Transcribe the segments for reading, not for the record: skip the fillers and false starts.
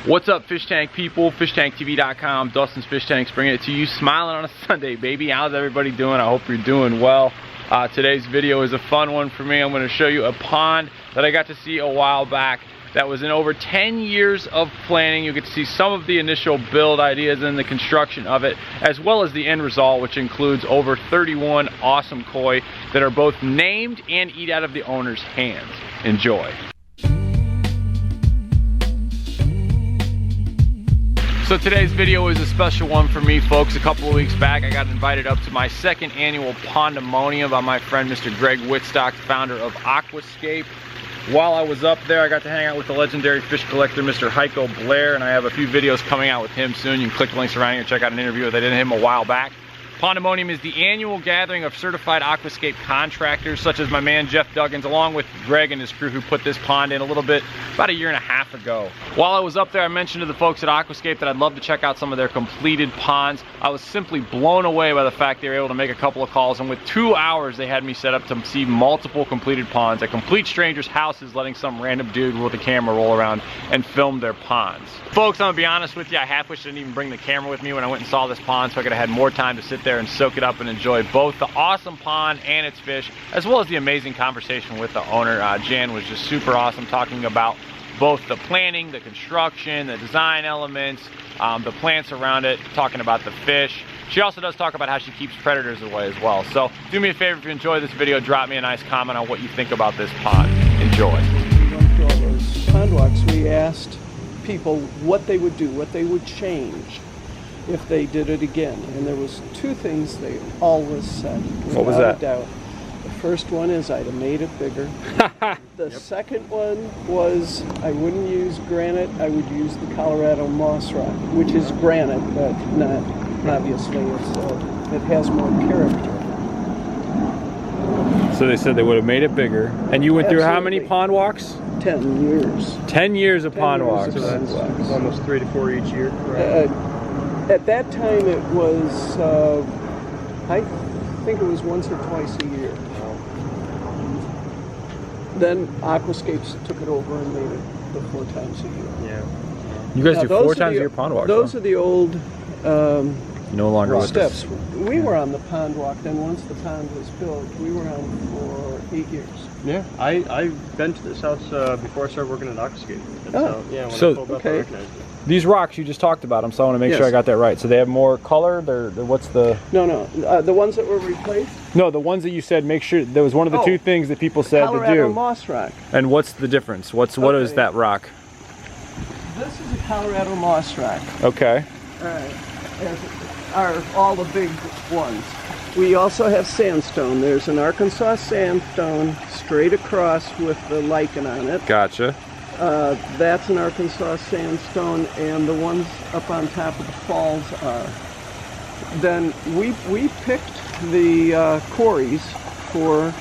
What's up, fish tank people? Fishtanktv.com. Dustin's Fish Tanks bringing it to you, smiling on a Sunday, baby. How's everybody doing? I hope you're doing well. Today's video is a fun one for me. I'm going to show you a pond that I got to see a while back that was in over 10 years of planning. You get to see some of the initial build ideas and the construction of it, as well as the end result, which includes over 31 awesome koi that are both named and eat out of the owner's hands. Enjoy. So today's video is a special one for me, folks. A couple of weeks back, I got invited up to my second annual Pondemonium by my friend Mr. Greg Whitstock, founder of Aquascape. While I was up there, I got to hang out with the legendary fish collector, Mr. Heiko Blair, and I have a few videos coming out with him soon. You can click the links around here and check out an interview that I did him a while back. Pondemonium is the annual gathering of certified aquascape contractors, such as my man Jeff Duggins, along with Greg and his crew who put this pond in a little bit, about a year and a half ago. While I was up there, I mentioned to the folks at Aquascape that I'd love to check out some of their completed ponds. I was simply blown away by the fact they were able to make a couple of calls, and with 2 hours they had me set up to see multiple completed ponds at complete strangers' houses, letting some random dude with a camera roll around and film their ponds. Folks, I'm gonna be honest with you, I half wish I didn't even bring the camera with me when I went and saw this pond, so I could have had more time to sit there and soak it up and enjoy both the awesome pond and its fish, as well as the amazing conversation with the owner. Jan was just super awesome, talking about both the planning, the construction, the design elements, the plants around it, talking about the fish. She also does talk about how she keeps predators away as well. So do me a favor, if you enjoy this video, drop me a nice comment on what you think about this pond. Enjoy. When we went through all those pond walks, we asked people what they would do, what they would change if they did it again, and there was two things they always said. What was that? Doubt. The first one is I'd have made it bigger. The second one was I wouldn't use granite, I would use the Colorado moss rock, which is granite, but not obviously. It has more character. So they said they would have made it bigger. And you went through how many pond walks? 10 years. 10 years of pond walks. So that's almost 3 to 4 each year. Right? At that time it was, I think it was once or twice a year. Then Aquascapes took it over and made it the 4 times a year. Yeah. You guys do 4 times a year pond walks? Those are the old no longer with steps. We were on the pond walk, then once the pond was built, we were on for 8 years. Yeah, I've been to this house before I started working at Aquascape. Yeah, when I pulled up, I recognized it. These rocks you just talked about them, so I want to make sure I got that right. So they have more color? They're what's the... No, the ones that were replaced? No, the ones that you said, make sure, there was one of the two things that people said to do. Colorado moss rock. And what's the difference? What is that rock? This is a Colorado moss rock. Okay. All right. As are all the big ones. We also have sandstone. There's an Arkansas sandstone straight across with the lichen on it. Gotcha. That's an Arkansas sandstone, and the ones up on top of the falls are. Then we picked the quarries for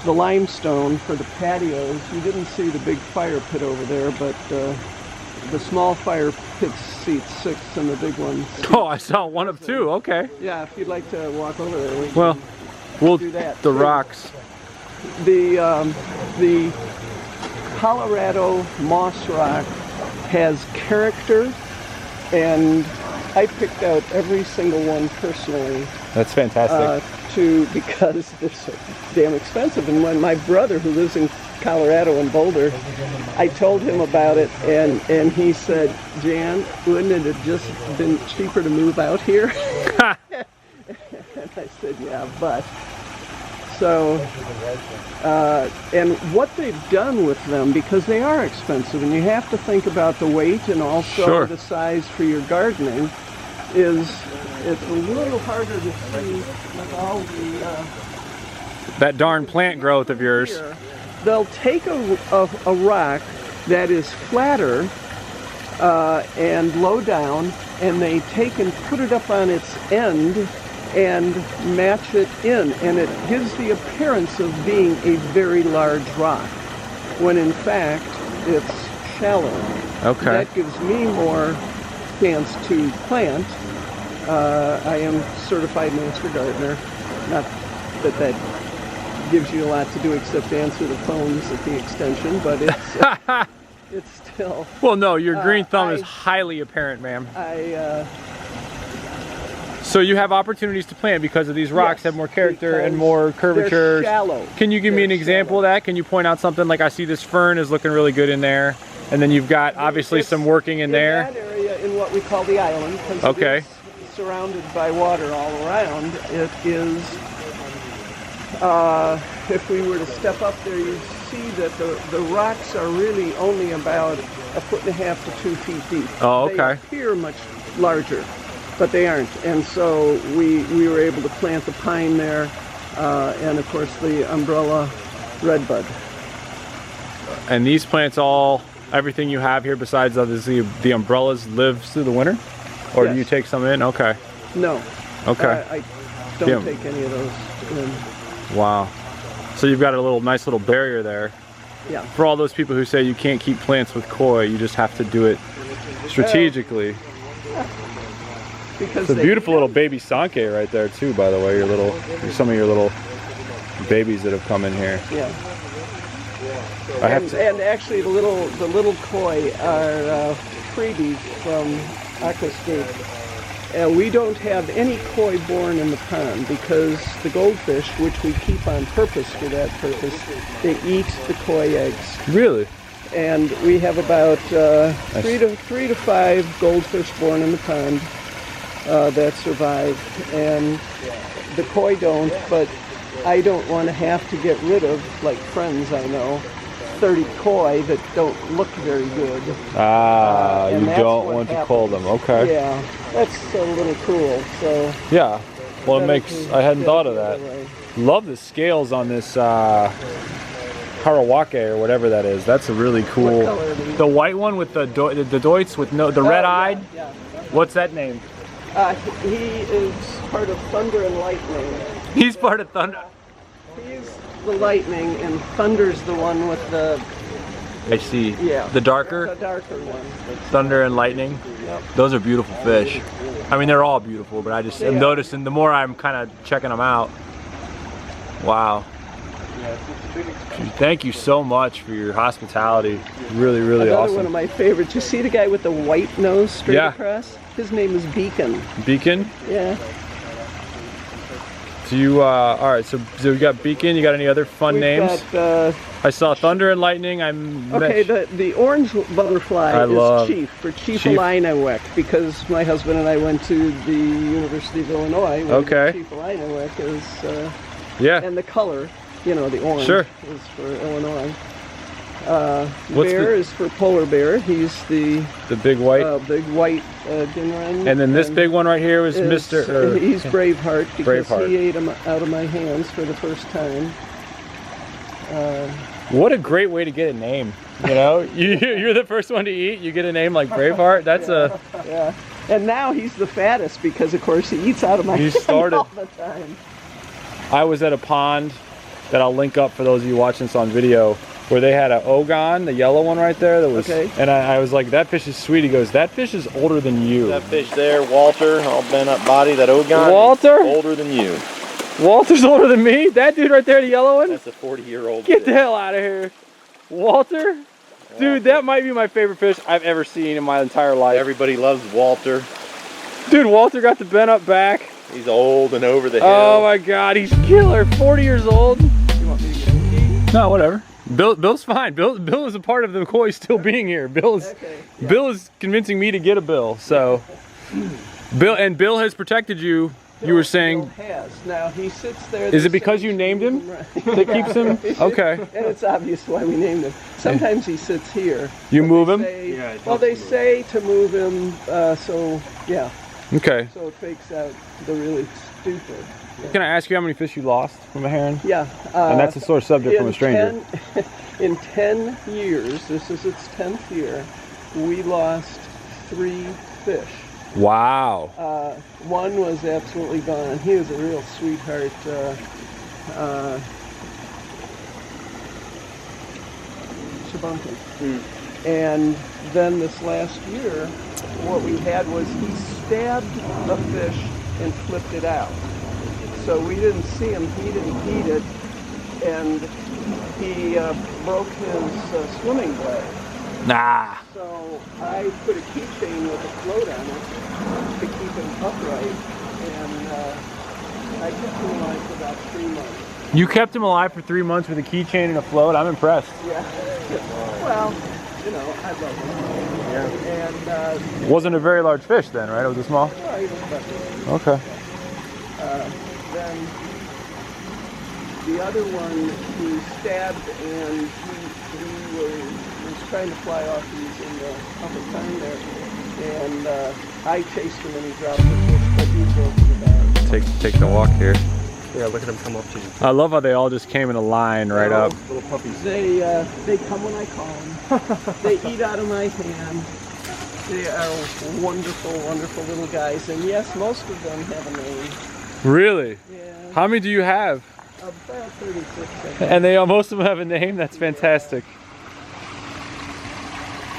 the limestone for the patios. You didn't see the big fire pit over there, but the small fire pit seats 6 and the big one. Oh, I saw one of 2. Okay. Yeah, if you'd like to walk over there. We'll do that. The rocks. The Colorado moss rock has character, and I picked out every single one personally. That's fantastic. Because they're so damn expensive. And when my brother, who lives in Colorado in Boulder, I told him about it, and he said, "Jan, wouldn't it have just been cheaper to move out here?" And I said, "Yeah, but." So, and what they've done with them, because they are expensive, and you have to think about the weight and also the size for your gardening, is it's a little harder to see with all the... that darn plant growth of yours. Here. They'll take a rock that is flatter and low down, and they take and put it up on its end and match it in, and it gives the appearance of being a very large rock, when in fact it's shallow. Okay. That gives me more chance to plant. I am certified master gardener. Not that gives you a lot to do except answer the phones at the extension, but it's it's still. Well, no, your green thumb is highly apparent, ma'am. So you have opportunities to plant because of these rocks have more character and more curvature. They're shallow. Can you give me an example of that? Can you point out something like I see this fern is looking really good in there, and then you've got obviously some working in there. That area in what we call the island, because it is surrounded by water all around. It is. If we were to step up there, you'd see that the rocks are really only about 1.5 to 2 feet deep. Oh, okay. They appear much larger, but they aren't. And so we were able to plant the pine there, and of course the umbrella redbud. And these plants, everything you have here besides the umbrellas lives through the winter? Or do you take some in? Okay. No. Okay. I don't take any of those in. Wow. So you've got a nice little barrier there. Yeah. For all those people who say you can't keep plants with koi, you just have to do it strategically. Because it's a beautiful little baby sanke right there too, by the way. Some of your little babies that have come in here. Yeah. And actually, the little koi are freebies from Aquascapes. We don't have any koi born in the pond because the goldfish, which we keep on purpose for that purpose, they eat the koi eggs. Really? And we have about 3 to 5 goldfish born in the pond that survive, and the koi don't. But I don't want to have to get rid of, like friends I know, 30 koi that don't look very good. You don't want to cull them. Okay. Yeah, that's a little cruel. So. Yeah. Well, it makes. I hadn't thought of that. Love the scales on this Harawake or whatever that is. That's a really cool. What color are these? The white one with the doits with the red-eyed. Yeah. What's that name? He is part of Thunder and Lightning. He's part of Thunder. He's the lightning, and Thunder's the one with the. I see. Yeah. The darker. The darker one. Thunder and Lightning. Yep. Those are beautiful fish. I mean, they're all beautiful, but I just am noticing the more I'm kind of checking them out. Wow. Thank you so much for your hospitality. Really, really Another awesome. One of my favorites. You see the guy with the white nose straight across? His name is Beacon. Beacon? Yeah. So you, all right, so we got Beacon. You got any other fun names? Got, I saw Thunder and Lightning. Okay, the orange butterfly is Chief, for Chief Illiniwek, because my husband and I went to the University of Illinois. Where Chief Illiniwek is, and the color, you know, the orange is for Illinois. Bear is for polar bear. He's the big white Dinran. And then this big one right here was he's Braveheart, because he ate him out of my hands for the first time. What a great way to get a name, you know? You're the first one to eat, you get a name like Braveheart. That's yeah. And now he's the fattest because, of course, he eats out of my hand all the time. I was at a pond that I'll link up for those of you watching this on video, where they had an ogon, the yellow one right there, that was, and I was like, that fish is sweet. He goes, that fish is older than you. That fish there, Walter, all bent up body, that ogon, Walter? Older than you. Walter's older than me? That dude right there, the yellow one? That's a 40-year-old Get the hell out of here. Walter? Dude, that might be my favorite fish I've ever seen in my entire life. Everybody loves Walter. Dude, Walter got the bent up back. He's old and over the hill. Oh my God, he's killer, 40 years old. You want me to get a key? No, whatever. Bill's fine. Bill is a part of the koi still being here. Bill is convincing me to get a bill. So, Bill has protected you. You were saying. Bill has. Now he sits there. Is it because you named him that keeps him? Okay. And it's obvious why we named him. Sometimes he sits here. You move him? Well, they say to move him. So yeah. Okay. So it fakes out the really stupid. Can I ask you how many fish you lost from a heron? Yeah. And that's a sore subject from a stranger. In 10 years, this is its 10th year, we lost 3 fish. Wow. One was absolutely gone. He was a real sweetheart. Shabunkin. And then this last year, what we had was he stabbed a fish and flipped it out. So we didn't see him, he didn't eat it, and he broke his swimming blade. Nah. So I put a keychain with a float on it to keep him upright, and I kept him alive for about 3 months. You kept him alive for 3 months with a keychain and a float? I'm impressed. Yeah. Well, you know, I love him. Yeah. And wasn't a very large fish then, right? It was a small? well, he was about this. Okay. Then the other one, he stabbed, and he was trying to fly off. He was in the upper time there, and I chased him and he dropped the fish, but he broke the bag. Take the walk here. Yeah, look at them come up to you. I love how they all just came in a line right up. Little puppies. They come when I call them. They eat out of my hand. They are wonderful, wonderful little guys, and yes, most of them have a name. Really? Yeah. How many do you have? About 36. I think. And most of them have a name? That's fantastic.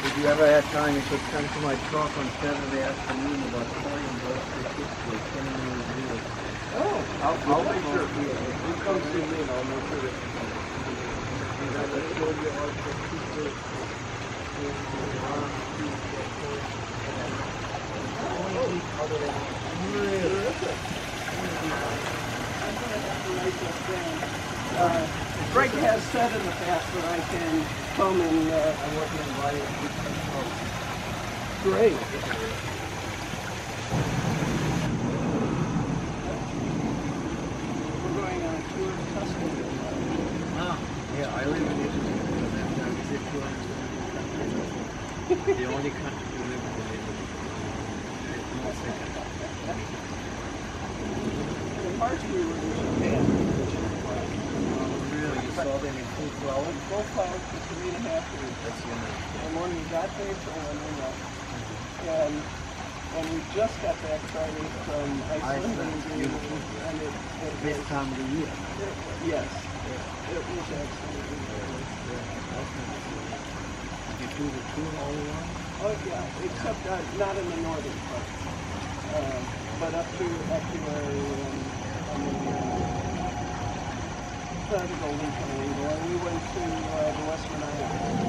If you ever had time, you could come to my talk on Saturday afternoon about Aquarium. Oh, I'll make sure. You come see me and I'll make sure that Greg has said in the past that I can come and I'm working on buying. Great. We're going on a tour of Tuscany. Yeah, I live in Italy. The only country to live in Italy. No second. In March we were in Japan. Really, you saw them in full flower? Full flowers for 3.5 weeks. That's wonderful. And when we got there, so when we left. And we just got back Friday from Iceland. Beautiful. And it Best time of the year. yes. It was absolutely gorgeous. You do the tour all around? Oh yeah, except not in the northern part. But up to where the Golden Triangle, and we went to the Western Islands.